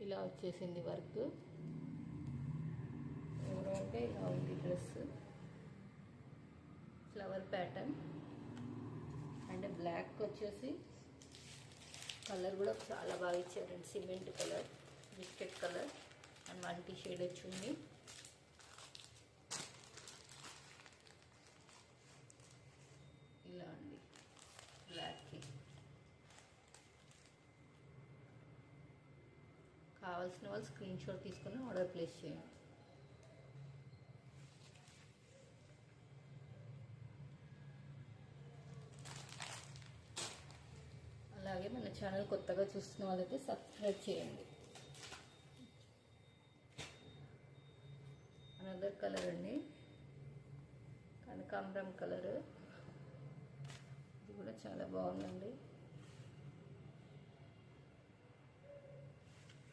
ఇలా వచ్చేసింది వర్క్. ఓవరాల్గా ఇలా ఉంది dress. Flower pattern and black వచ్చేసి కలర్ కూడా చాలా బాగా ఇచ్చారండి. Cement colour, biscuit colour and multi shade వచ్చింది. ఇలా అండి బ్లాక్కి. కావాల్సిన వాళ్ళు స్క్రీన్ షాట్ తీసుకొని ఆర్డర్ ప్లేస్ చేయండి. అలాగే మన ఛానల్ కొత్తగా చూస్తున్న వాళ్ళైతే సబ్స్క్రైబ్ చేయండి. అనదర్ కలర్ అండి, కనకాంబరం కలర్. ఇది కూడా చాలా బాగుందండి.